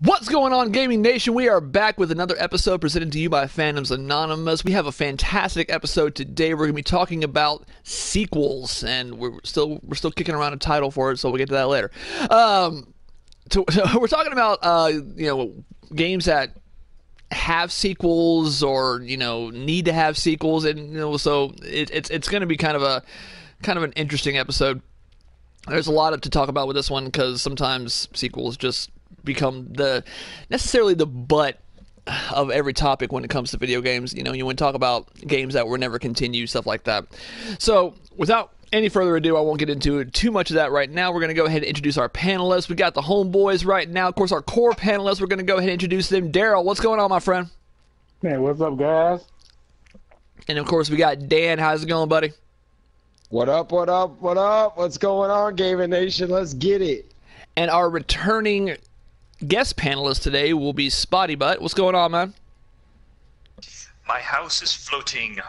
What's going on, Gaming Nation? We are back with another episode presented to you by Fandoms Anonymous. We have a fantastic episode today. We're going to be talking about sequels, and we're still kicking around a title for it, so we'll get to that later. We're talking about games that have sequels or need to have sequels, and so it's going to be kind of an interesting episode. There's a lot to talk about with this one because sometimes sequels just become necessarily the butt of every topic when it comes to video games. You want to talk about games that were never continued, stuff like that. So without any further ado, I won't get into too much of that right now. We're going to go ahead and introduce our panelists. We got the homeboys right now. Of course, our core panelists, we're going to go ahead and introduce them. Daryl, what's going on, my friend? Man, what's up, guys? And of course, we got Dan. How's it going, buddy? What up, what up, what up? What's going on, Gaming Nation? Let's get it. And our returning guest panelist today will be Spotty Butt. What's going on, man? My house is floating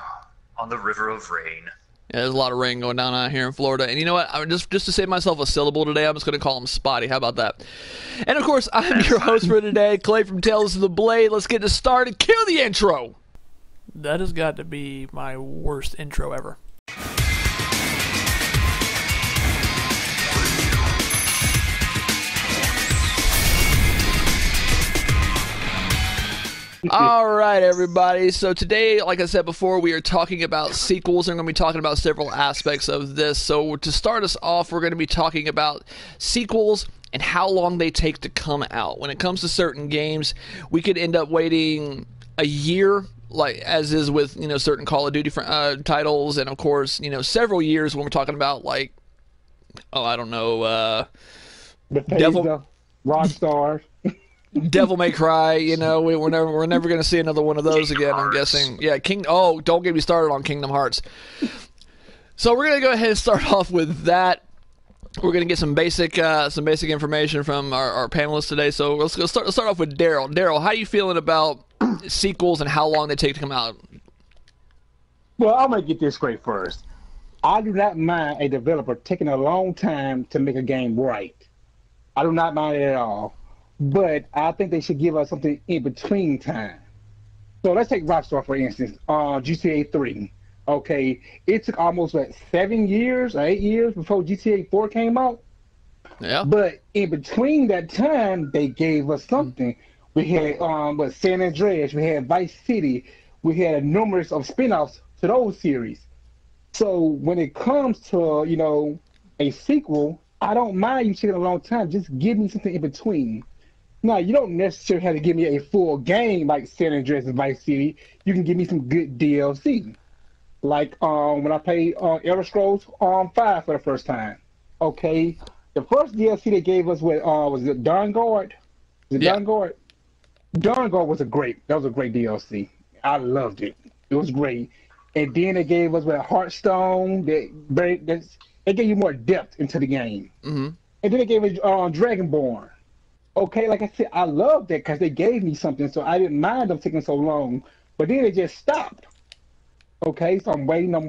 on the river of rain. Yeah, there's a lot of rain going down out here in Florida. And you know what? Just to save myself a syllable today, I'm just going to call him Spotty. How about that? And of course, I'm your host for today, Clay from Tales of the Blade. Let's get this started. Cue the intro! That has got to be my worst intro ever. All right, everybody. So today, like I said before, we are talking about sequels, and we're going to be talking about several aspects of this. So to start us off, we're going to be talking about sequels and how long they take to come out. When it comes to certain games, we could end up waiting a year, like as is with certain Call of Duty titles, and of course several years when we're talking about I don't know, Bethesda, Rockstar. Devil May Cry, we're never going to see another one of those again, I'm guessing. Yeah, don't get me started on Kingdom Hearts. So we're going to go ahead and start off with that. We're going to get some basic information from our panelists today. So let's start off with Daryl. Daryl, how are you feeling about sequels and how long they take to come out? Well, I'm going to get this straight first. I do not mind a developer taking a long time to make a game right. I do not mind it at all. But I think they should give us something in between time. So let's take Rockstar, for instance, GTA 3. Okay, it took almost, 7 years or 8 years before GTA 4 came out? Yeah. But in between that time, they gave us something. We had San Andreas, we had Vice City, we had numerous of spin-offs to those series. So when it comes to, a sequel, I don't mind you taking a long time. Just give me something in between. Now, you don't necessarily have to give me a full game like San Andreas and Vice City. You can give me some good DLC. Like when I played Elder Scrolls 5 for the first time. Okay, the first DLC they gave us was it Dawn Guard? Was it Dawn Guard? Dawn Guard was a great DLC. I loved it. It was great. And then they gave us Hearthstone. They gave you more depth into the game. Mm-hmm. And then they gave us Dragonborn. Okay, like I said, I love that because they gave me something, so I didn't mind them taking so long. But then they just stopped. Okay, so I'm waiting. So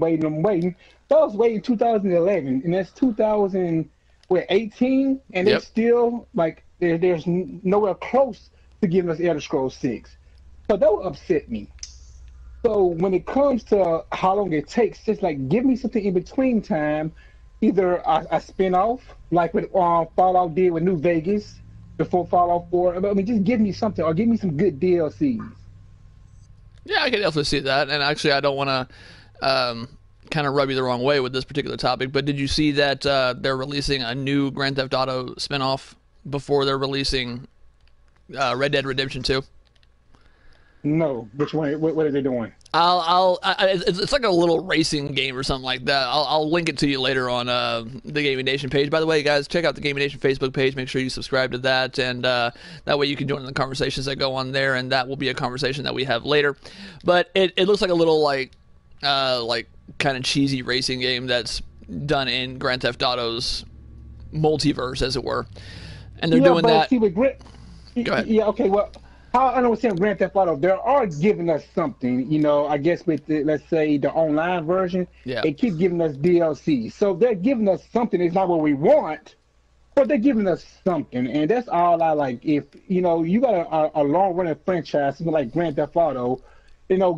I was waiting 2011, and that's 2018, and they're still, there's nowhere close to giving us Elder Scrolls 6. So that would upset me. So when it comes to how long it takes, just give me something in between time, either a spin-off, like what Fallout did with New Vegas, before Fallout 4. I mean, just give me something, or give me some good DLCs. Yeah, I can definitely see that. And actually, I don't want to kind of rub you the wrong way with this particular topic, but did you see that they're releasing a new Grand Theft Auto spinoff before they're releasing Red Dead Redemption 2? No. Which one? What are they doing? It's like a little racing game or something like that. I'll link it to you later on the Gaming Nation page. By the way, guys, check out the Gaming Nation Facebook page. Make sure you subscribe to that, and that way you can join in the conversations that go on there, and that will be a conversation that we have later. But it looks like a little like kind of cheesy racing game that's done in Grand Theft Auto's multiverse, as it were. And they're doing that. See, Go ahead. Yeah. Okay. Well, how I understand Grand Theft Auto, they are giving us something, I guess with let's say the online version, they keep giving us DLC. So they're giving us something. It's not what we want, But they're giving us something, and that's all I like. If you got a long running franchise, something like Grand Theft Auto,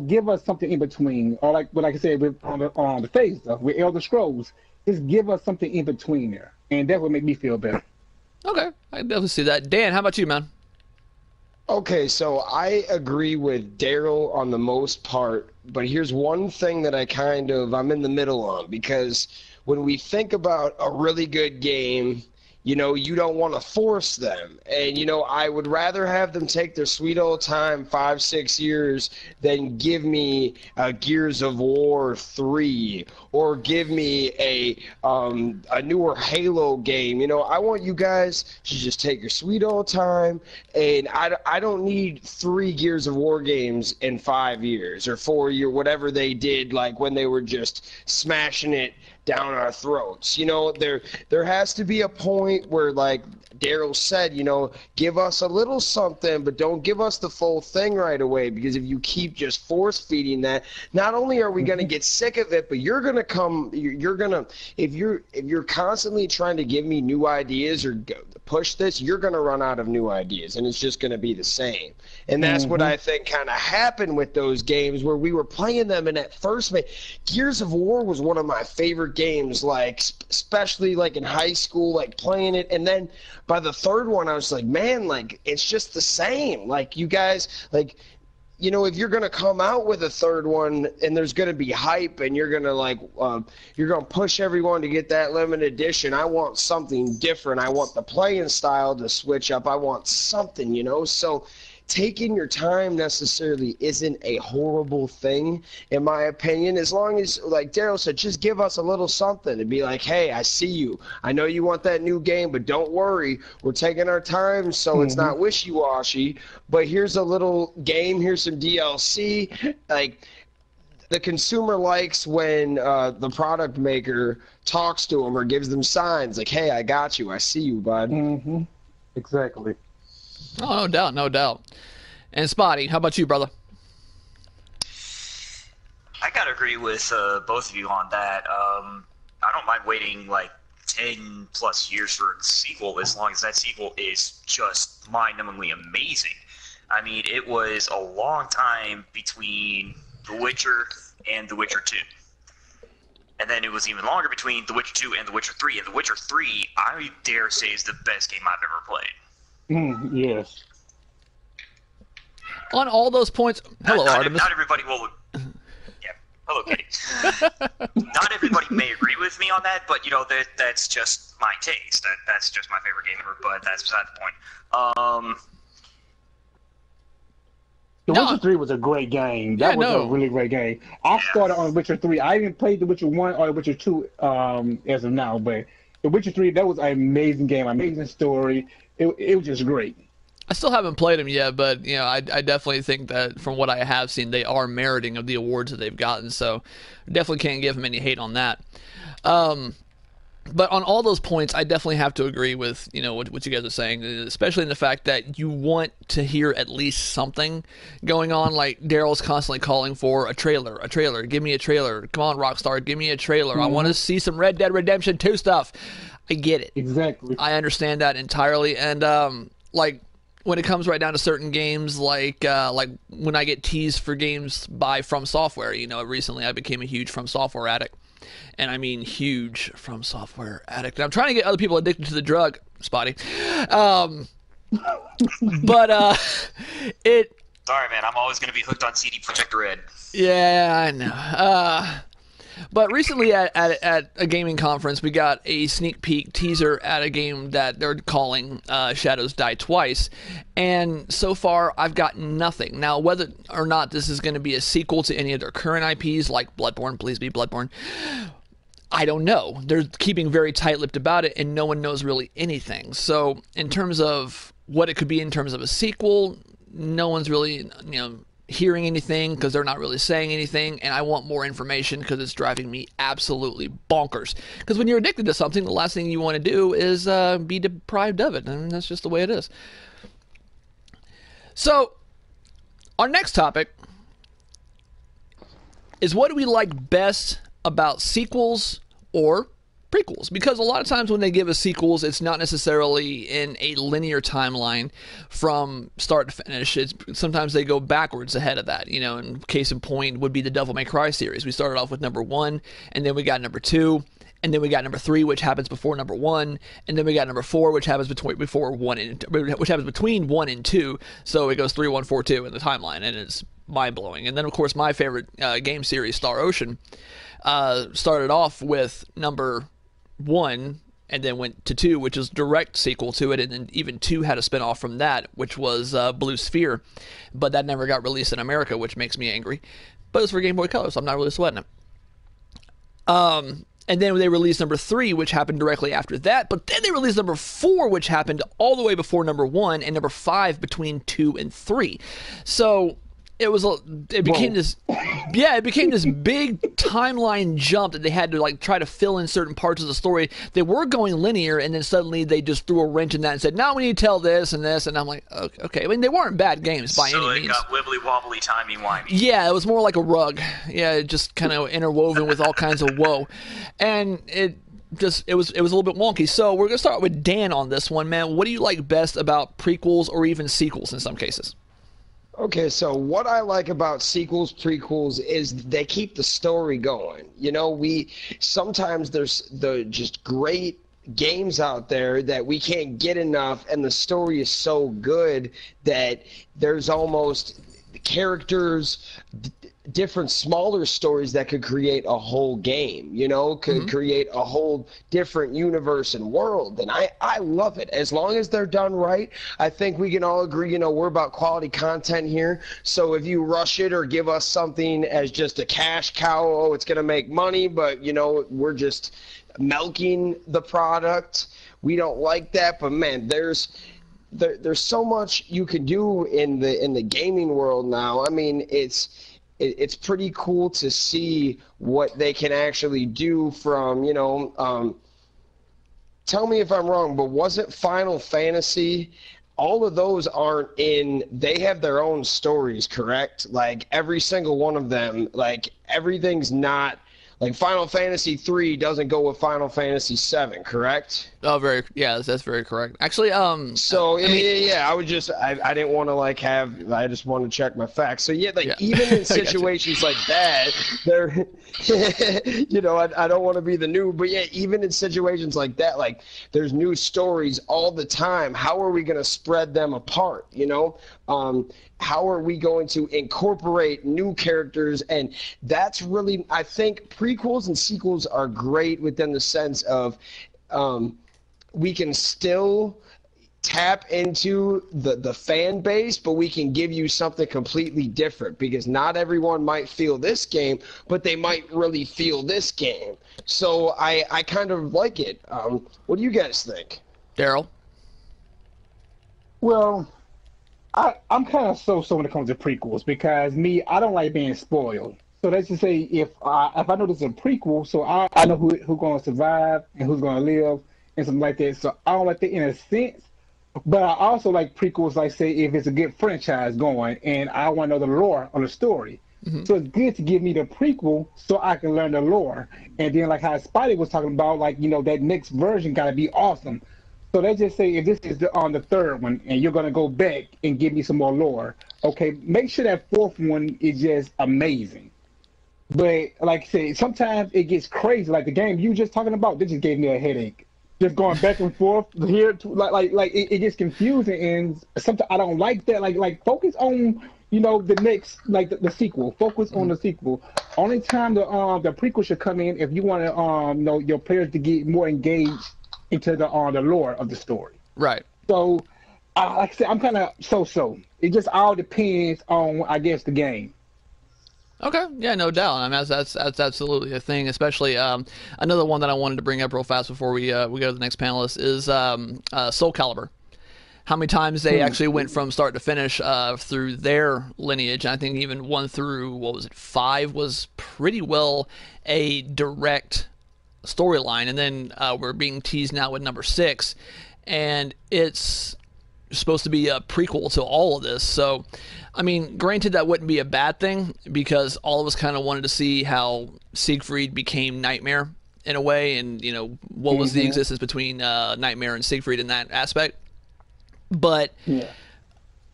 give us something in between, or like I said, on the phase stuff with Elder Scrolls, just give us something in between there, and that would make me feel better. Okay, I can definitely see that. Dan, how about you, man? Okay, so I agree with Daryl on the most part, but here's one thing that I'm in the middle on, because when we think about a really good game, you don't want to force them. And, I would rather have them take their sweet old time, 5-6 years, than give me Gears of War 3 or give me a newer Halo game. I want you guys to just take your sweet old time, and I don't need 3 Gears of War games in 5 years or 4 years, whatever they did, like when they were just smashing it down our throats. There has to be a point where, like Daryl said, give us a little something, but don't give us the full thing right away, because if you keep just force feeding that, not only are we going to get sick of it, but you're going to if you're constantly trying to give me new ideas or push this, you're going to run out of new ideas, and it's just going to be the same. And that's what I think kind of happened with those games where we were playing them, and at first, Gears of War was one of my favorite games, like especially like in high school, like playing it, and then by the third one I was like, man, like it's just the same. Like you guys, like if you're gonna come out with a third one and there's gonna be hype and you're gonna push everyone to get that limited edition, I want something different. I want the playing style to switch up. I want something, so taking your time necessarily isn't a horrible thing, in my opinion, as long as, like Daryl said, just give us a little something and be like, hey, I see you. I know you want that new game, but don't worry. We're taking our time, so it's not wishy-washy. But here's a little game. Here's some DLC. Like, the consumer likes when the product maker talks to them or gives them signs like, hey, I got you. I see you, bud. Exactly. Oh, no doubt, no doubt. And Spotty, how about you, brother? I gotta agree with both of you on that. I don't mind waiting like 10 plus years for a sequel, as long as that sequel is just mind-numbingly amazing. I mean, it was a long time between The Witcher and The Witcher 2. And then it was even longer between The Witcher 2 and The Witcher 3. And The Witcher 3, I dare say, is the best game I've ever played. Yes. On all those points, hello, Artemis. Not everybody will. Yeah, hello, Katie. Not everybody may agree with me on that, but that's just my taste. That's just my favorite game ever. But that's beside the point. The Witcher 3 was a great game. That was a really great game. I started on Witcher 3. I didn't play The Witcher 1 or The Witcher 2 as of now, but The Witcher 3, that was an amazing game, amazing story. It was just great. I still haven't played them yet, but I definitely think that from what I have seen, they are meriting of the awards that they've gotten. So definitely can't give them any hate on that. But on all those points, I definitely have to agree with what you guys are saying, especially in the fact that you want to hear at least something going on. Like Daryl's constantly calling for a trailer. Give me a trailer. Come on, Rockstar, give me a trailer. I want to see some Red Dead Redemption 2 stuff. I get it. Exactly. I understand that entirely, and like when it comes right down to certain games, like when I get teased for games by From Software, recently I became a huge From Software addict, and I mean huge From Software addict. And I'm trying to get other people addicted to the drug, Spotty, but it. Sorry, man. I'm always going to be hooked on CD Projekt Red. Yeah, I know. But recently at a gaming conference, we got a sneak peek teaser at a game that they're calling Shadows Die Twice. And so far, I've got nothing. Now, whether or not this is going to be a sequel to any of their current IPs, like Bloodborne, please be Bloodborne, I don't know. They're keeping very tight-lipped about it, and no one knows really anything. So in terms of what it could be in terms of a sequel, no one's really, hearing anything because they're not really saying anything, and I want more information because it's driving me absolutely bonkers. Because when you're addicted to something, the last thing you want to do is be deprived of it, and that's just the way it is. So, our next topic is what do we like best about sequels or prequels, because a lot of times when they give us sequels, it's not necessarily in a linear timeline from start to finish. Sometimes they go backwards ahead of that. And case in point would be the Devil May Cry series. We started off with number 1, and then we got number 2, and then we got number 3, which happens before number 1, and then we got number 4, which happens between 1 and 2. So it goes 3, 1, 4, 2 in the timeline, and it's mind blowing. And then of course my favorite game series, Star Ocean, started off with number 1 and then went to 2, which is direct sequel to it, and then even 2 had a spinoff from that, which was Blue Sphere, but that never got released in America, which makes me angry. But it's for Game Boy Color, so I'm not really sweating it. And then they released number 3, which happened directly after that. But then they released number 4, which happened all the way before number 1, and number 5 between 2 and 3. So it became this big timeline jump that they had to try to fill in certain parts of the story. They were going linear, and then suddenly they just threw a wrench in that and said, now we need to tell this and this. And I'm like, okay. I mean, they weren't bad games by any means. So it got wibbly wobbly, timey wimey. Yeah, it was more like a rug. Yeah, just kind of interwoven with all kinds of woe, and it was a little bit wonky. So we're gonna start with Dan on this one, man. What do you like best about prequels or even sequels in some cases? Okay, so what I like about sequels, prequels is they keep the story going. Sometimes there's just great games out there that we can't get enough, and the story is so good that there's almost characters, different smaller stories that could create a whole game, could create a whole different universe and world. And I love it. As long as they're done right, I think we can all agree, we're about quality content here. So if you rush it or give us something as just a cash cow, it's going to make money, but, we're just milking the product, we don't like that. But, man, there's so much you can do in the gaming world now. I mean, it's pretty cool to see what they can actually do from, tell me if I'm wrong, but wasn't Final Fantasy, all of those they have their own stories, correct? Like every single one of them, everything's not, Final Fantasy 3 doesn't go with Final Fantasy 7, correct? Oh, that's very correct. Actually, I didn't want to I just want to check my facts. So even in situations like that, I don't want to be the noob, but even in situations like that, there's new stories all the time. How are we going to spread them apart? How are we going to incorporate new characters? And that's really, I think prequels and sequels are great within the sense of we can still tap into the fan base, but we can give you something completely different, because not everyone might feel this game, but they might really feel this game. So I kind of like it. What do you guys think? Daryl? Well, I'm kind of so when it comes to prequels, because I don't like being spoiled. So let's just say if I know this is a prequel, so I know who's going to survive and who's going to live and something like that. So I don't like that in a sense. But I also like prequels, say if it's a good franchise going and I want to know the lore of the story. Mm-hmm. So it's good to give me the prequel so I can learn the lore. And then how Spidey was talking about, that next version got to be awesome. So let's just say if this is the third one and you're going to go back and give me some more lore, okay, make sure that fourth one is just amazing. But like I said, sometimes it gets crazy. Like the game you just talking about, this just gave me a headache. Just going back and forth here, it gets confusing, and sometimes I don't like that. Like focus on the next, the sequel. Focus on the sequel. Only time the prequel should come in if you want to your players to get more engaged into the lore of the story. Right. So, like I said, I'm kind of so. It just all depends on, I guess, the game. Okay, yeah, no doubt. I mean, that's absolutely a thing. Especially another one that I wanted to bring up real fast before we go to the next panelist is Soul Calibur. How many times they actually went from start to finish through their lineage. I think even 1 through 5 was pretty well a direct storyline, and then we're being teased now with number 6, and it's supposed to be a prequel to all of this. So, I mean, granted, that wouldn't be a bad thing, because all of us kind of wanted to see how Siegfried became Nightmare in a way, and what was the existence between Nightmare and Siegfried in that aspect. But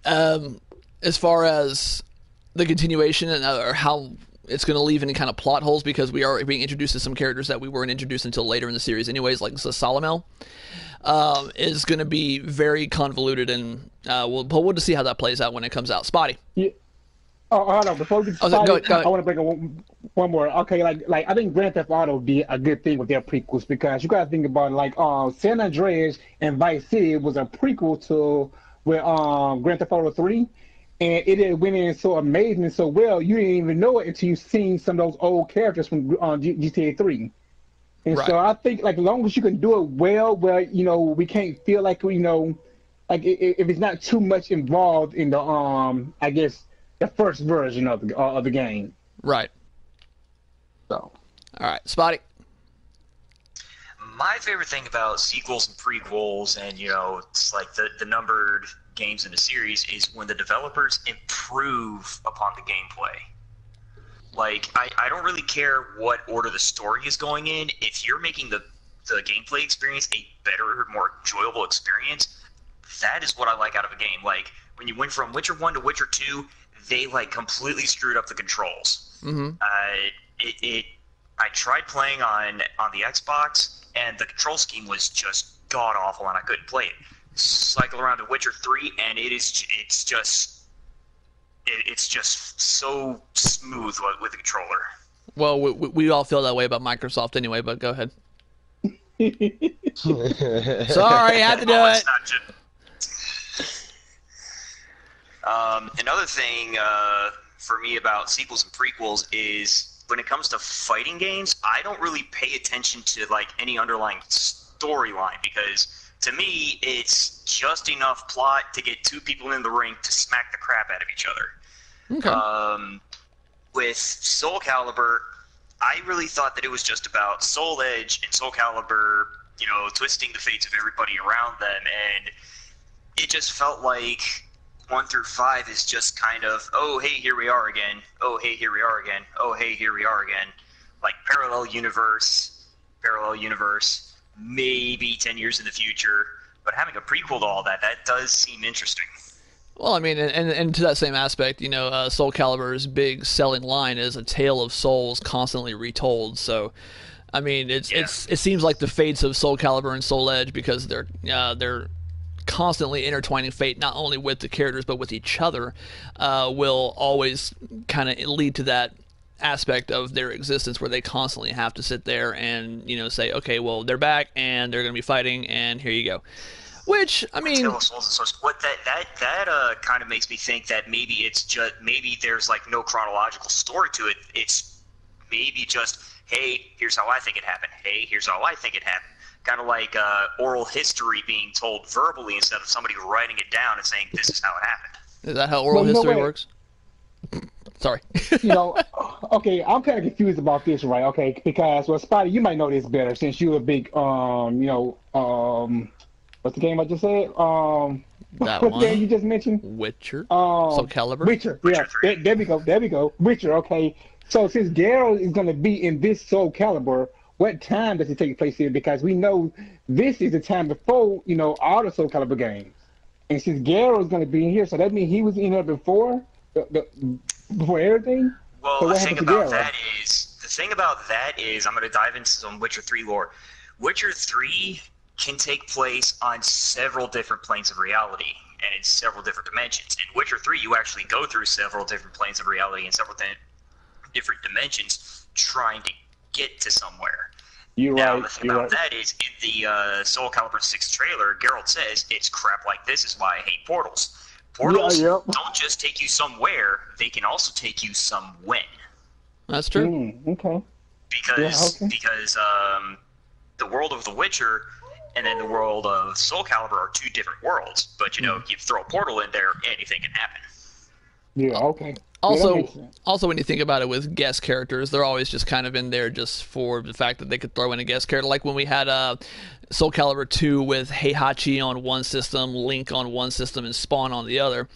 as far as the continuation and or how it's going to leave any kind of plot holes, because we are being introduced to some characters that we weren't introduced until later in the series anyways, like Salamel, is going to be very convoluted, and we'll just see how that plays out when it comes out. Spotty. Yeah. Oh, hold on. Before we get started, go ahead. I want to bring up one more. Okay, like I think Grand Theft Auto would be a good thing with their prequels, because you got to think about like San Andreas and Vice City was a prequel to Grand Theft Auto 3. And it went in so amazing and so well, you didn't even know it until you seen some of those old characters from GTA 3. And so I think, like, as long as you can do it well, we can't feel like, like if it's not too much involved in the, I guess, the first version of the game. Right. So. All right, Spotty. My favorite thing about sequels and prequels and, it's like the numbered games in the series is when the developers improve upon the gameplay. Like, I don't really care what order the story is going in. If you're making the gameplay experience a better, more enjoyable experience, that is what I like out of a game. Like, when you went from Witcher 1 to Witcher 2, they, like, completely screwed up the controls. Mm-hmm. I tried playing on the Xbox, and the control scheme was just god-awful, and I couldn't play it. Cycle around to Witcher 3, and it's just so smooth with the controller. Well, we all feel that way about Microsoft anyway, but go ahead. Sorry, I had to do it. Not just... Another thing for me about sequels and prequels is when it comes to fighting games, I don't really pay attention to like any underlying storyline, because to me, it's just enough plot to get two people in the ring to smack the crap out of each other. Okay. With Soul Calibur, I really thought that it was just about Soul Edge and Soul Calibur, twisting the fates of everybody around them, and it just felt like 1 through 5 is just kind of, oh, hey, here we are again. Oh, hey, here we are again. Oh, hey, here we are again. Like parallel universe, maybe 10 years in the future, but having a prequel to all that does seem interesting. Well, I mean, and to that same aspect, Soul Calibur's big selling line is a tale of souls constantly retold. So, I mean, it seems like the fates of Soul Calibur and Soul Edge, because they're constantly intertwining fate not only with the characters but with each other, will always kind of lead to that aspect of their existence where they constantly have to sit there and say, okay, well, they're back and they're going to be fighting, and here you go. Which, I mean, what that kind of makes me think that maybe there's like no chronological story to it. It's maybe just, hey, here's how I think it happened. Hey, here's how I think it happened. Kind of like oral history being told verbally instead of somebody writing it down and saying this is how it happened. Is that how oral history works? Sorry. Okay, I'm kind of confused about this, right? Okay, because, well, Spotty, you might know this better since you're a big, what's the game I just said? That what's one? the game you just mentioned? Witcher. Soul Calibur. Witcher, yeah. There we go. Witcher, okay. So since Geralt is going to be in this Soul Calibur, what time does it take place here? Because we know this is the time before, all the Soul Calibur games. And since Geralt is going to be in here, so that means he was in here before everything? Well, so the thing about that is I'm going to dive into some Witcher 3 lore. Witcher 3 can take place on several different planes of reality and in several different dimensions. In Witcher 3, you actually go through several different planes of reality and several different dimensions trying to get to somewhere. The thing about that is, in the Soul Calibur 6 trailer, Geralt says, it's crap like this is why I hate portals. Portals don't just take you somewhere, they can also take you somewhen. That's true. Okay. Because the world of The Witcher and then the world of Soul Calibur are two different worlds. But, you throw a portal in there, anything can happen. Yeah, okay. Also, when you think about it with guest characters, they're always just kind of in there just for the fact that they could throw in a guest character. Like when we had Soul Calibur 2 with Heihachi on one system, Link on one system, and Spawn on the other.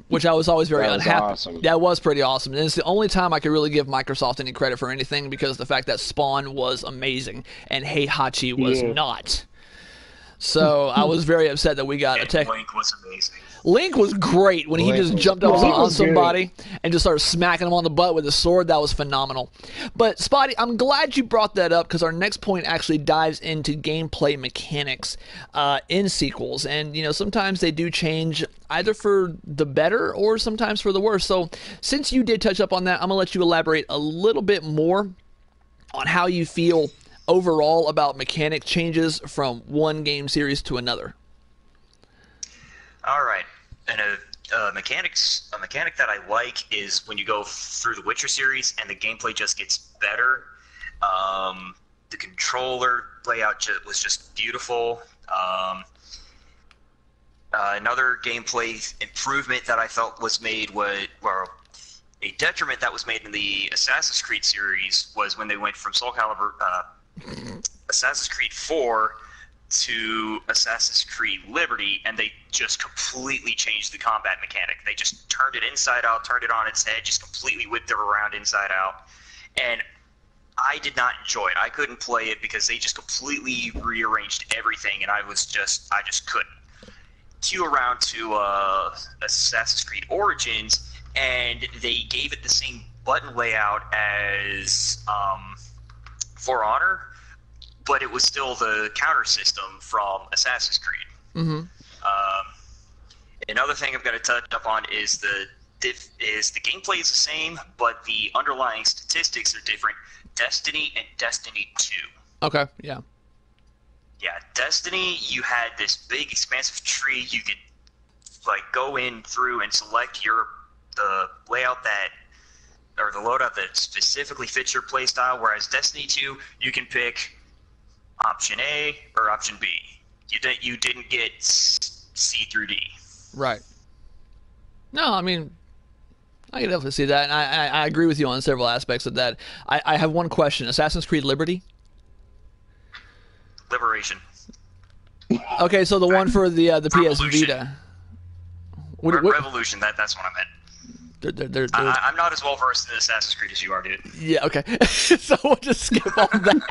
which I was always very That was unhappy. awesome. That was pretty awesome. And it's the only time I could really give Microsoft any credit for anything, because the fact that Spawn was amazing and Heihachi was not. So I was very upset that we got a tech. Link was amazing. Link was great when he just jumped up on was somebody and just started smacking him on the butt with a sword. That was phenomenal. But Spotty, I'm glad you brought that up, because our next point actually dives into gameplay mechanics in sequels. And, sometimes they do change either for the better or sometimes for the worse. So since you did touch up on that, I'm going to let you elaborate a little bit more on how you feel overall about mechanic changes from one game series to another. All right, and a mechanic that I like is when you go through the Witcher series and the gameplay just gets better. The controller layout was just beautiful. Another gameplay improvement that I felt was made a detriment that was made in the Assassin's Creed series was when they went from Soul Calibur, Assassin's Creed 4 to Assassin's Creed Liberty, and they just completely changed the combat mechanic. They just turned it inside out, turned it on its head, just completely whipped it around inside out. And I did not enjoy it. I couldn't play it because they just completely rearranged everything, and I just couldn't. Cue around to Assassin's Creed Origins, and they gave it the same button layout as For Honor, but it was still the counter system from Assassin's Creed. Mm-hmm. Another thing I'm going to touch up on is the gameplay is the same, but the underlying statistics are different. Destiny and Destiny 2. Okay, yeah. Yeah, Destiny, you had this big expansive tree. You could go in through and select the layout or the loadout that specifically fits your playstyle, whereas Destiny 2, you can pick option A or option B. You didn't get C through D. Right. No, I mean, I can definitely see that, and I agree with you on several aspects of that. I have one question. Assassin's Creed Liberty? Liberation. Okay, so the one for the PS Revolution. Vita. Revolution, that's what I meant. They're I'm not as well versed in Assassin's Creed as you are, dude. Yeah, okay. So we'll just skip all that.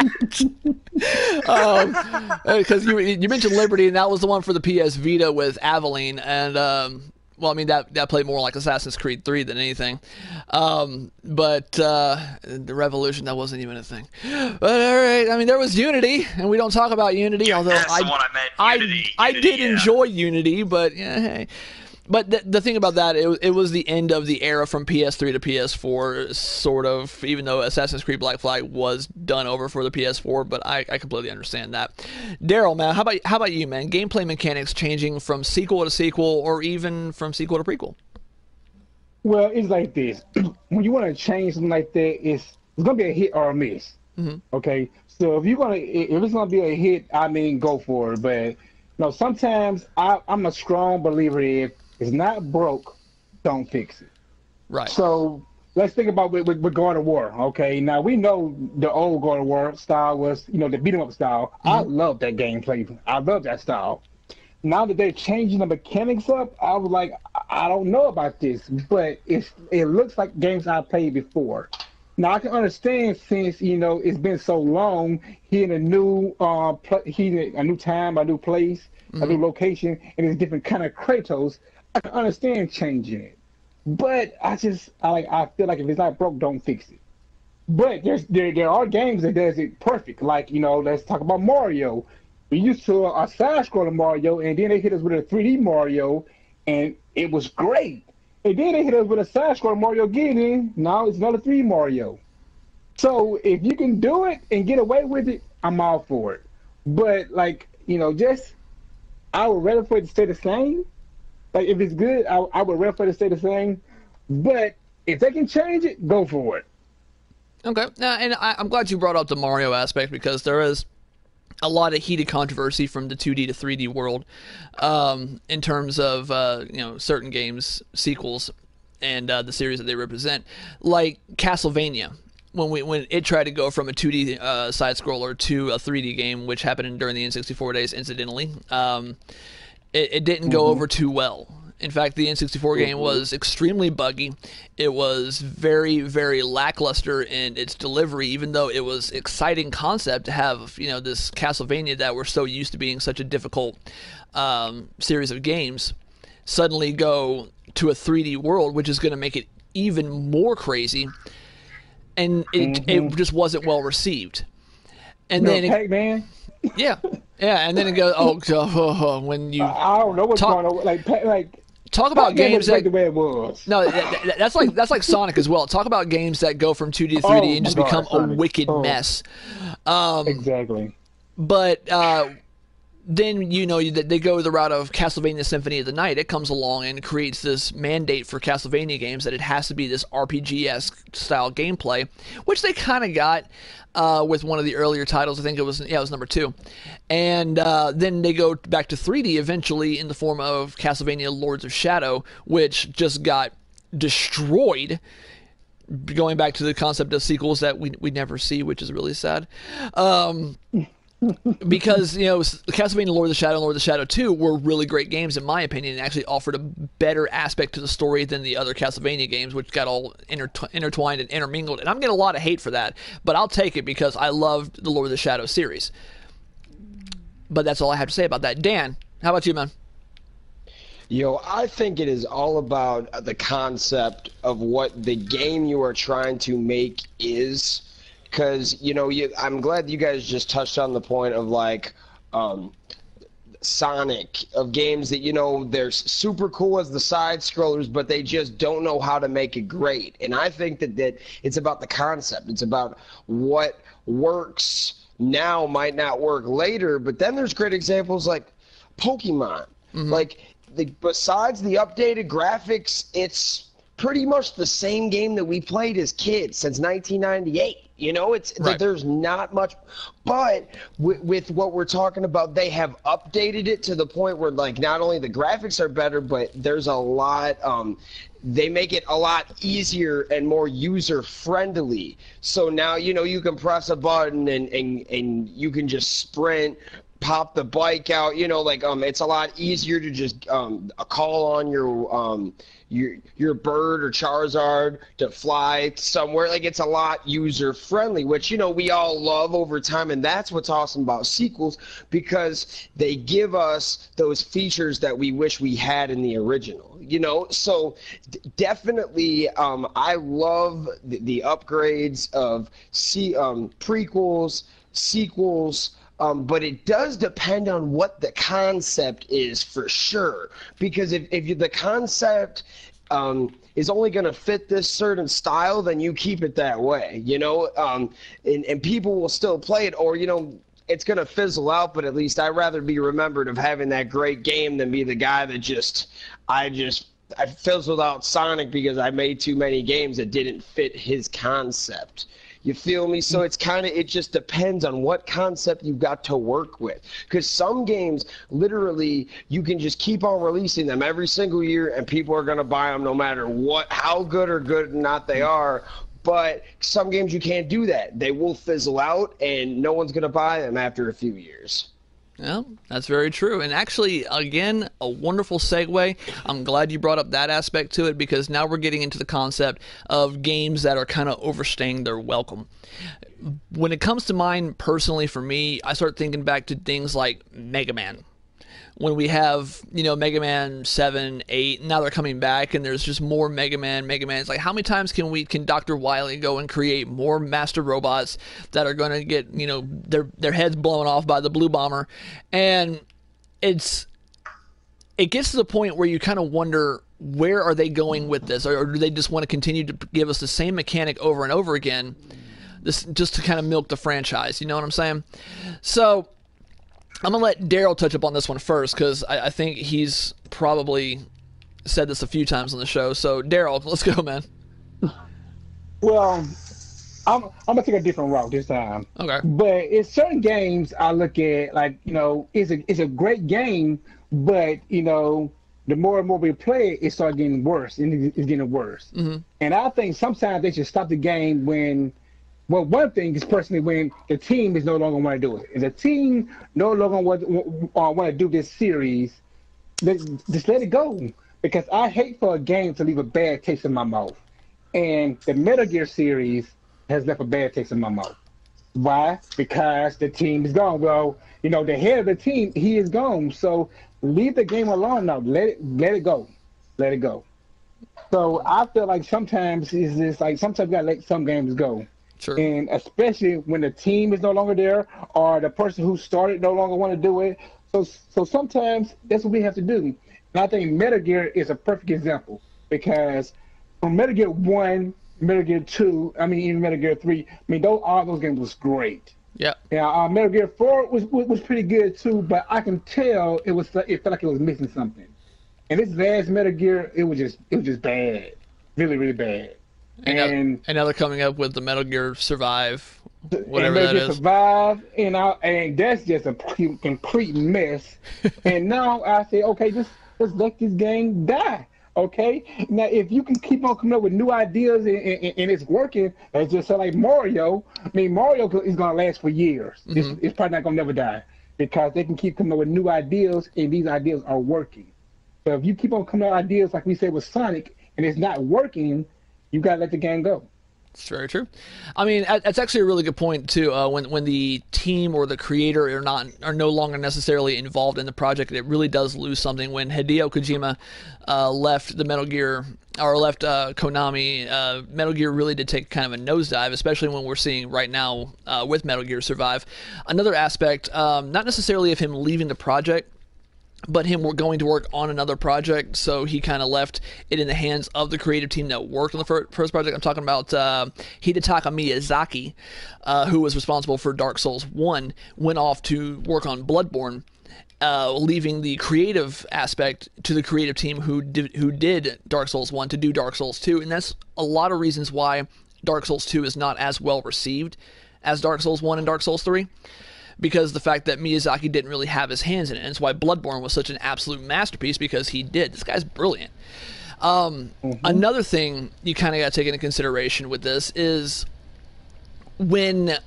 Because you mentioned Liberty, and that was the one for the PS Vita with Aveline, and that played more like Assassin's Creed 3 than anything. But the Revolution, that wasn't even a thing. But all right, I mean, there was Unity, and we don't talk about Unity, although that's the one I meant. Unity, I did yeah. enjoy Unity, but yeah, hey. But the thing about that, it was the end of the era from PS3 to PS4, sort of, even though Assassin's Creed Black Flag was done over for the PS4, but I completely understand that. Daryl, man, how about you, man? Gameplay mechanics changing from sequel to sequel, or even from sequel to prequel? Well, it's like this. When you want to change something like that, it's going to be a hit or a miss. Mm-hmm. Okay? So if it's going to be a hit, I mean, go for it. But, sometimes I'm a strong believer if it's not broke, don't fix it. Right. So let's think about with God of War. Okay, now we know the old God of War style was, the beat 'em up style. Mm-hmm. I love that gameplay. I love that style. Now that they're changing the mechanics up, I was like, I don't know about this, but it looks like games I played before. Now I can understand since it's been so long, here in a new a new time, a new place, mm-hmm. a new location, and it's different kind of Kratos. I can understand changing it, but I feel like if it's not broke, don't fix it. But there are games that does it perfect. Like let's talk about Mario. We used to a side-scrolling Mario, and then they hit us with a 3D Mario, and it was great. And then they hit us with a side-scrolling Mario again. Now it's another 3D Mario. So if you can do it and get away with it, I'm all for it. But I would rather for it to stay the same. Like, if it's good, I would rather for it to stay the same. But if they can change it, go for it. Okay. Now, and I'm glad you brought up the Mario aspect, because there is a lot of heated controversy from the 2D to 3D world in terms of certain games, sequels, and the series that they represent. Like Castlevania, when it tried to go from a 2D side scroller to a 3D game, which happened during the N64 days, incidentally. It didn't go over too well, In fact, the N64 game was extremely buggy. It was very, very lackluster in its delivery, even though it was exciting concept to have, this Castlevania that we're so used to being such a difficult series of games, suddenly go to a 3D world, which is going to make it even more crazy. And it just wasn't well received. And then Pac-Man. Yeah, and then it goes. When you I don't know what's going on. Talk about games that the way it was. No, that's like Sonic as well. Talk about games that go from 2D to 3D and just become a wicked mess. Exactly. But then they go the route of Castlevania Symphony of the Night. It comes along and creates this mandate for Castlevania games that it has to be this RPG-esque style gameplay, which they kind of got with one of the earlier titles. I think it was number 2. And then they go back to 3D eventually in the form of Castlevania Lords of Shadow, which just got destroyed, going back to the concept of sequels that we never see, which is really sad. Because Castlevania Lord of the Shadow and Lord of the Shadow 2 were really great games in my opinion, and actually offered a better aspect to the story than the other Castlevania games, which got all intertwined and intermingled. And I'm getting a lot of hate for that, but I'll take it because I loved the Lord of the Shadow series. But that's all I have to say about that. Dan, how about you, man? I think it is all about the concept of what the game you are trying to make is. Because, I'm glad you guys just touched on the point of, Sonic, of games that, they're super cool as the side-scrollers, but they just don't know how to make it great. And I think that it's about the concept. It's about what works now might not work later, but then there's great examples like Pokemon. Mm-hmm. Besides the updated graphics, it's pretty much the same game that we played as kids since 1998. It's right. There's not much, but with what we're talking about, they have updated it to the point where not only the graphics are better, but there's a lot. They make it a lot easier and more user friendly. So now you can press a button and you can just sprint, pop the bike out. It's a lot easier to just call on your bird or Charizard to fly somewhere. It's a lot user friendly, which we all love over time, and that's what's awesome about sequels, because they give us those features that we wish we had in the original. So definitely I love the upgrades of prequels, sequels. But it does depend on what the concept is, for sure. Because if the concept is only going to fit this certain style, then you keep it that way, and people will still play it, or, it's going to fizzle out, but at least I'd rather be remembered of having that great game than be the guy that I fizzled out Sonic because I made too many games that didn't fit his concept. You feel me? So it just depends on what concept you've got to work with. Because some games, literally, you can just keep on releasing them every single year, and people are going to buy them no matter how good or good or not they are. But some games you can't do that. They will fizzle out, and no one's going to buy them after a few years. Yeah, that's very true. And actually, again, a wonderful segue. I'm glad you brought up that aspect to it, because now we're getting into the concept of games that are kind of overstaying their welcome. When it comes to mine personally, for me, I start thinking back to things like Mega Man. When we have, Mega Man 7, 8, now they're coming back, and there's just more Mega Man. It's like, how many times can Dr. Wily go and create more master robots that are going to get, their heads blown off by the Blue Bomber? And it gets to the point where you kind of wonder, where are they going with this? Or do they just want to continue to give us the same mechanic over and over again, just to kind of milk the franchise? You know what I'm saying? So I'm going to let Daryl touch up on this one first, because I think he's probably said this a few times on the show. So, Daryl, let's go, man. Well, I'm going to take a different route this time. Okay. But in certain games, I look at, it's a great game, but, the more and more we play it, it starts getting worse, and it's getting worse. Mm-hmm. And I think sometimes they should stop the game when... Well, one thing is personally when the team is no longer want to do it. If the team no longer want to do this series, just let it go. because I hate for a game to leave a bad taste in my mouth. And the Metal Gear series has left a bad taste in my mouth. Why? Because the team is gone. Well, the head of the team, he is gone. So leave the game alone now. Let it go. Let it go. So I feel like sometimes it's just like sometimes you gotta let some games go. Sure. And especially when the team is no longer there or the person who started no longer want to do it. So sometimes that's what we have to do. And I think Metal Gear is a perfect example because from Metal Gear 1, Metal Gear 2, even Metal Gear 3, all those games was great. Yeah. Yeah, Metal Gear 4 was pretty good too, but I can tell it felt like it was missing something. And this last Metal Gear, it was just bad, really, really bad. And now they're coming up with the Metal Gear Survive, whatever Metal that Gear is. Survive, and that's just a complete mess. And now I say, okay, just let this game die. Okay, now if you can keep on coming up with new ideas and it's working, it's just like Mario. Mario is gonna last for years. Mm-hmm. It's probably not gonna never die because they can keep coming up with new ideas and these ideas are working. So if you keep on coming up with ideas like we said with Sonic and it's not working, you gotta let the game go. It's very true. That's actually a really good point too. When the team or the creator are no longer necessarily involved in the project, it really does lose something. When Hideo Kojima left the Metal Gear or left Konami, Metal Gear really did take kind of a nosedive, especially when we're seeing right now with Metal Gear Survive. Another aspect, not necessarily of him leaving the project, but him going to work on another project, so he kind of left it in the hands of the creative team that worked on the first project. I'm talking about Hidetaka Miyazaki, who was responsible for Dark Souls 1, went off to work on Bloodborne, leaving the creative aspect to the creative team who did Dark Souls 1 to do Dark Souls 2, and that's a lot of reasons why Dark Souls 2 is not as well received as Dark Souls 1 and Dark Souls 3. Because the fact that Miyazaki didn't really have his hands in it. And that's why Bloodborne was such an absolute masterpiece, because he did. This guy's brilliant. Another thing you kind of got to take into consideration with this is when...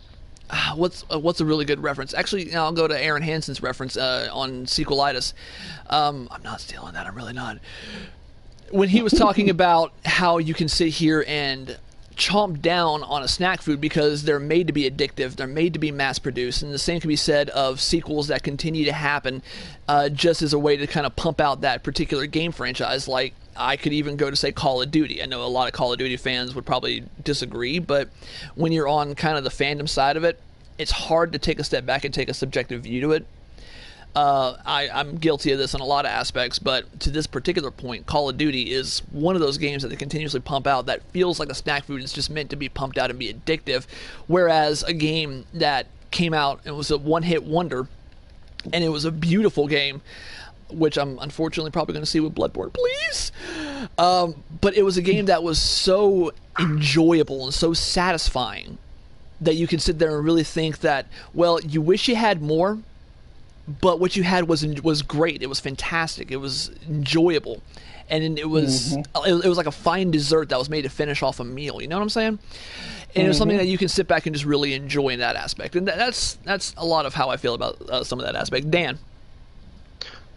what's a really good reference? Actually, I'll go to Aaron Hansen's reference on Sequelitis. I'm not stealing that. I'm really not. When he was talking about how you can sit here and chomp down on a snack food because they're made to be addictive, they're made to be mass produced, and the same can be said of sequels that continue to happen just as a way to kind of pump out that particular game franchise. Like, I could even go to say Call of Duty. I know a lot of Call of Duty fans would probably disagree, but when you're on kind of the fandom side of it, it's hard to take a step back and take a subjective view to it. I'm guilty of this in a lot of aspects, but to this particular point, Call of Duty is one of those games that they continuously pump out that feels like a snack food. It's just meant to be pumped out and be addictive, whereas a game that came out and was a one-hit wonder, and it was a beautiful game, which I'm unfortunately probably going to see with Bloodborne, please. But it was a game that was so enjoyable and so satisfying that you can sit there and really think that, well, you wish you had more, but what you had was great. It was fantastic. It was enjoyable, and it was it was like a fine dessert that was made to finish off a meal. You know what I'm saying? And it was something that you can sit back and just really enjoy in that aspect. And that's a lot of how I feel about some of that aspect. Dan.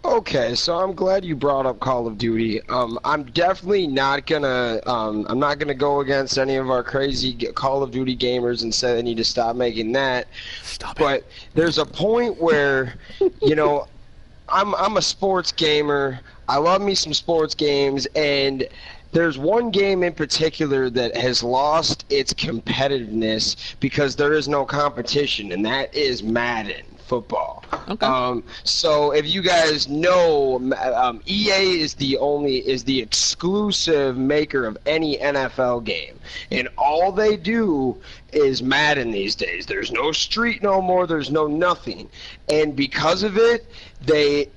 Okay, so I'm glad you brought up Call of Duty. I'm definitely not gonna I'm not gonna go against any of our crazy Call of Duty gamers and say they need to stop making that. But there's a point where, I'm a sports gamer. I love me some sports games, and there's one game in particular that has lost its competitiveness because there is no competition, and that is Madden football. Okay. So if you guys know, EA is the exclusive maker of any NFL game, and all they do is Madden these days. There's no street no more. There's no nothing, and because of it, they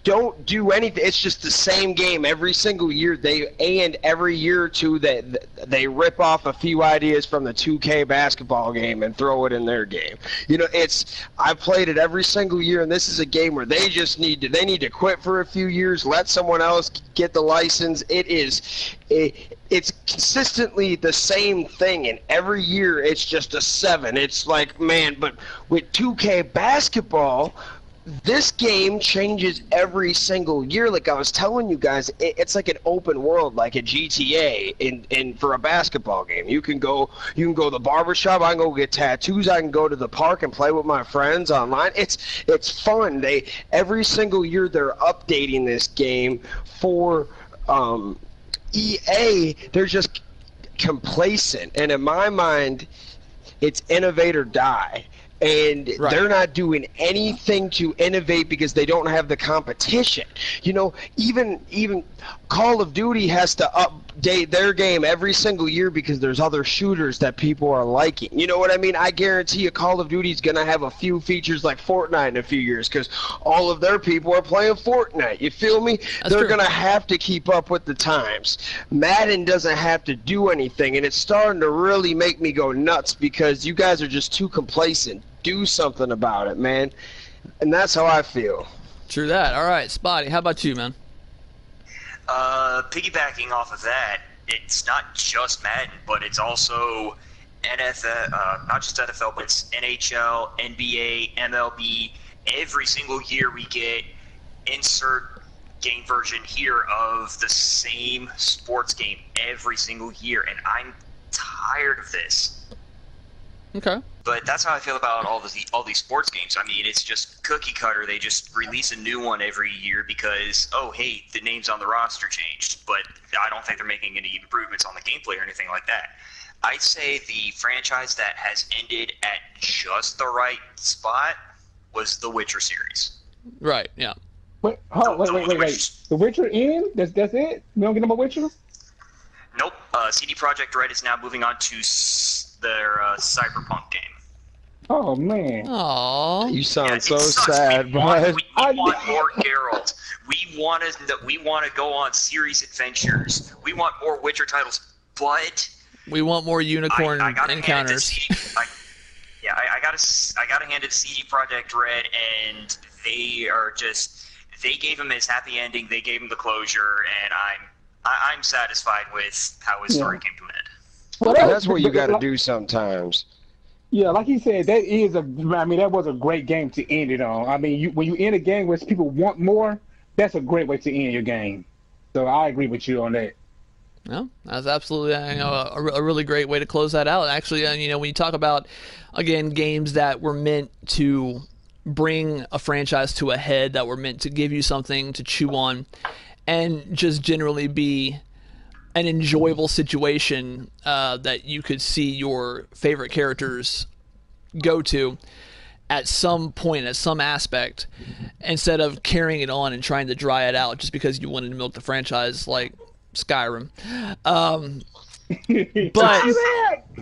don't do anything. It's just the same game every single year. Every year or two they rip off a few ideas from the 2K basketball game and throw it in their game. I've played it every single year, and this is a game where they need to quit for a few years, let someone else get the license. It's consistently the same thing, and every year it's just a 7. It's like, man, but with 2K basketball, this game changes every single year. Like I was telling you guys, it's like an open world, like a GTA. In for a basketball game, you can go to the barbershop. I can go get tattoos. I can go to the park and play with my friends online. It's fun. Every single year they're updating this game for EA. They're just complacent, and in my mind, it's innovate or die. And Right. They're not doing anything to innovate because they don't have the competition. You know, even Call of Duty has to update their game every single year because there's other shooters that people are liking. You know what I mean? I guarantee you Call of Duty's going to have a few features like Fortnite in a few years because all of their people are playing Fortnite. You feel me? They're going to have to keep up with the times. Madden doesn't have to do anything, and it's starting to really make me go nuts because you guys are just too complacent. Do something about it, man. And that's how I feel. True that. All right, Spotty, how about you, man? Piggybacking off of that, it's not just Madden, but it's also NFL, not just NFL, but it's NHL, NBA, MLB. Every single year we get insert game version here of the same sports game every single year, and I'm tired of this. Okay. But that's how I feel about all these sports games. I mean, it's just cookie cutter. They just release a new one every year because, oh, hey, the names on the roster changed. But I don't think they're making any improvements on the gameplay or anything like that. I'd say the franchise that has ended at just the right spot was the Witcher series. Right, yeah. Wait. The Witcher in? That's it? We don't get no more Witcher? Nope. CD Projekt Red is now moving on to their Cyberpunk game. Oh, man. Aww. You sound so sad, bud. We want more Geralt. We want to go on series adventures. We want more Witcher titles, but We want more unicorn I gotta encounters. I gotta hand it to CD Projekt Red, and they gave him his happy ending. They gave him the closure, and I'm satisfied with how his story came to an end. Well, That's what you got to do sometimes. Yeah, like he said, that was a great game to end it on. I mean, when you end a game where people want more, that's a great way to end your game. So I agree with you on that. No, that's absolutely a really great way to close that out. Actually, when you talk about, again, games that were meant to bring a franchise to a head, that were meant to give you something to chew on, and just generally be an enjoyable situation that you could see your favorite characters go to at some point, at some aspect, instead of carrying it on and trying to dry it out just because you wanted to milk the franchise like Skyrim. But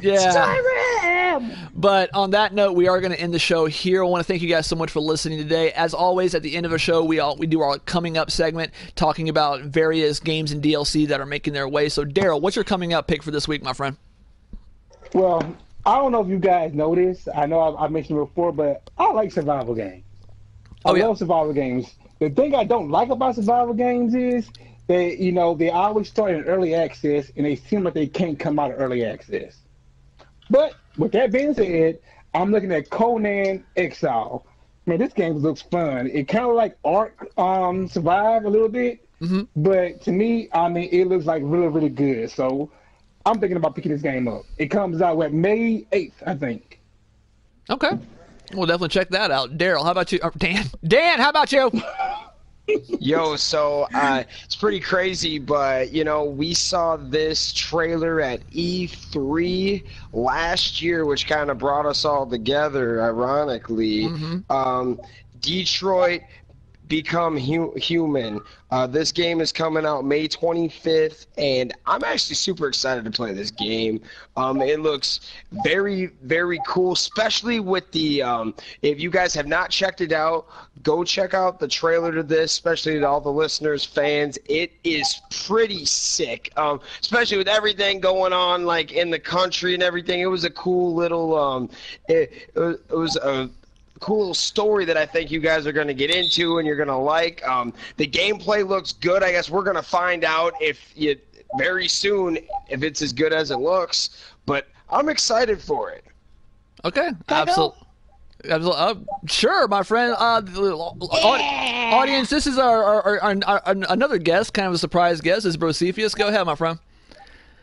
Skyrim! But on that note, we are going to end the show here. I want to thank you guys so much for listening today. As always, at the end of the show, we do our coming up segment, talking about various games and DLC that are making their way. So, Daryl, what's your coming up pick for this week, my friend? Well, I don't know if you guys know this. I know I mentioned it before, but I like survival games. I love survival games. The thing I don't like about survival games is they always start in early access, and they seem like they can't come out of early access. But with that being said, I'm looking at Conan Exile. Man, this game looks fun. It kind of like Ark Survive a little bit, but to me, I mean, it looks like really, really good. So I'm thinking about picking this game up. It comes out May 8th, I think. Okay. We'll definitely check that out. Daryl, how about you? Dan? Dan, how about you? Yo, so it's pretty crazy, but we saw this trailer at E3 last year, which kind of brought us all together, ironically. Detroit Become Human. This game is coming out May 25th, and I'm actually super excited to play this game. It looks very, very cool, especially with the if you guys have not checked it out, go check out the trailer to this, especially to all the listeners, fans. It is pretty sick, especially with everything going on like in the country and everything. It was a cool little it was a cool little story that I think you guys are going to get into and you're going to like. The gameplay looks good. I guess we're going to find out very soon if it's as good as it looks, but I'm excited for it. Okay, absolutely. Sure, my friend. Audience, this is our another guest, kind of a surprise guest. This is Brocephius. Go ahead, my friend.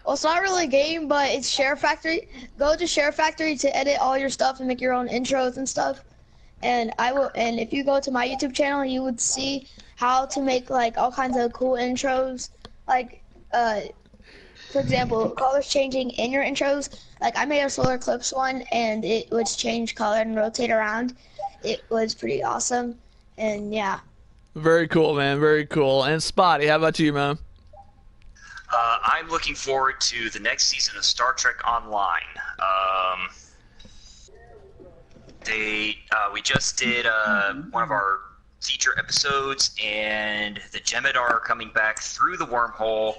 Well, it's not really a game, but it's Share Factory. Go to Share Factory to edit all your stuff and make your own intros and stuff. And if you go to my YouTube channel, you would see how to make like all kinds of cool intros. Like, for example, colors changing in your intros. Like I made a solar eclipse one, and it would change color and rotate around. It was pretty awesome, and yeah. Very cool, man. Very cool. And Spotty, how about you, man? I'm looking forward to the next season of Star Trek Online. We just did one of our feature episodes, and the Jem'Hadar are coming back through the wormhole,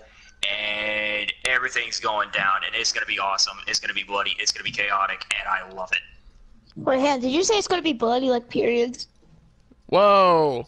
and everything's going down, and it's going to be awesome. It's going to be bloody. It's going to be chaotic, and I love it. Wait, did you say it's going to be bloody like periods? Whoa.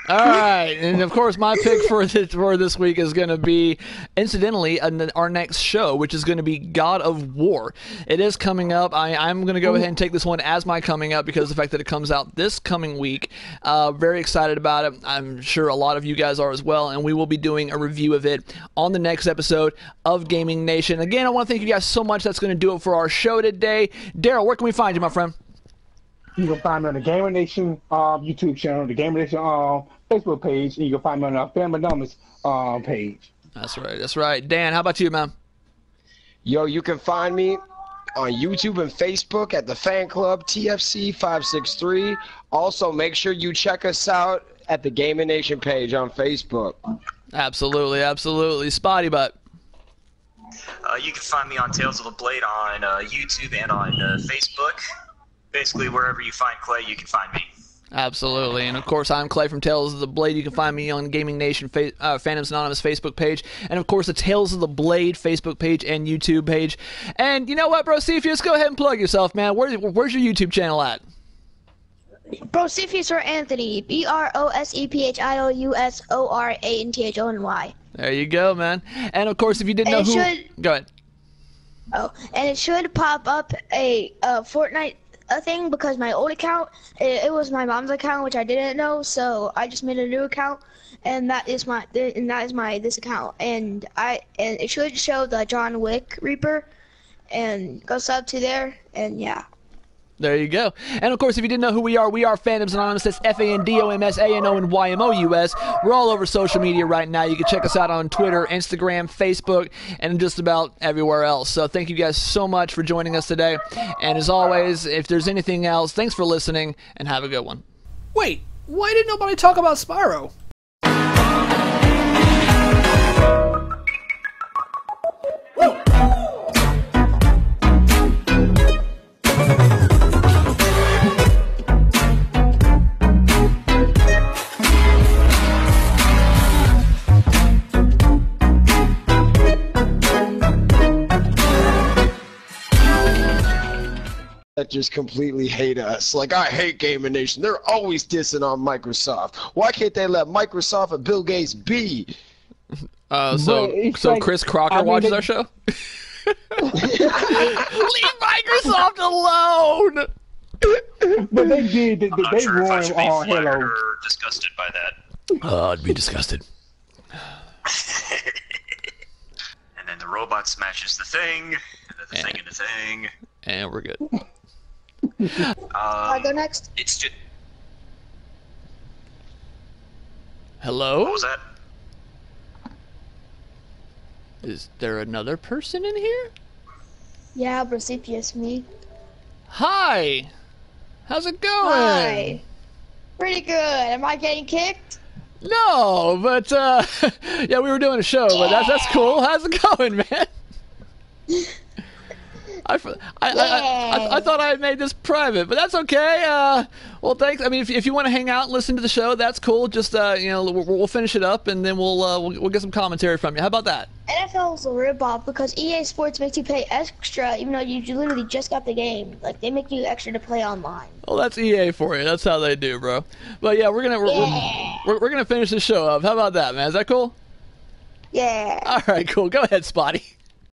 All right, and of course, my pick for this week is going to be, incidentally, our next show, which is going to be God of War. It is coming up. I'm going to go ahead and take this one as my coming up because of the fact that it comes out this coming week. Very excited about it. I'm sure a lot of you guys are as well, and we will be doing a review of it on the next episode of Gaming Nation. Again, I want to thank you guys so much. That's going to do it for our show today. Daryl, where can we find you, my friend? You can find me on the Gamer Nation YouTube channel, the Gamer Nation Facebook page, and you can find me on our Fandoms page. That's right. That's right. Dan, how about you, man? Yo, you can find me on YouTube and Facebook at the Fan Club TFC563. Also, make sure you check us out at the Gaming Nation page on Facebook. Absolutely, absolutely. Spotty Butt. You can find me on Tales of the Blade on YouTube and on Facebook. Basically, wherever you find Clay, you can find me. Absolutely. And, of course, I'm Clay from Tales of the Blade. You can find me on Gaming Nation Fandoms Anonymous Facebook page. And, of course, the Tales of the Blade Facebook page and YouTube page. And you know what, Brocephius? Go ahead and plug yourself, man. Where's your YouTube channel at? Brocephius or Anthony. BROSEPHIOUSORANTHONY. There you go, man. And, of course, if you didn't know who... Go ahead. Oh, and it should pop up a Fortnite thing because my old account, it was my mom's account, which I didn't know, so I just made a new account, and that is my this account, and it should show the John Wick Reaper, and go sub to there, and yeah. There you go. And, of course, if you didn't know who we are Fandoms Anonymous. That's FANDOMSANONYMOUS. We're all over social media right now. You can check us out on Twitter, Instagram, Facebook, and just about everywhere else. So thank you guys so much for joining us today. And as always, if there's anything else, thanks for listening, and have a good one. Wait, why did nobody talk about Spyro? That just completely hate us. Like, I hate Gaming Nation. They're always dissing on Microsoft. Why can't they let Microsoft and Bill Gates be? So Chris Crocker watches our show? Leave Microsoft alone! But they did. They Sure if I ruined should be Halo. flattered or disgusted by that. I'd be disgusted. And then the robot smashes the thing, and then the thing and the thing. And we're good. I go next? It's just... Hello? What was that? Is there another person in here? Yeah, Brocephius, me. Hi! How's it going? Hi. Pretty good. Am I getting kicked? No, but yeah, we were doing a show, but that's cool. How's it going, man? I thought I had made this private, but that's okay. Well, thanks. I mean, if you want to hang out and listen to the show, that's cool. Just we'll finish it up and then we'll get some commentary from you. How about that? NFL is a rip-off because EA Sports makes you pay extra even though you literally just got the game. Like, they make you extra to play online. Well, that's EA for you. That's how they do, bro. But yeah, we're gonna finish the show up. How about that, man? Is that cool? Yeah. All right, cool. Go ahead, Spotty.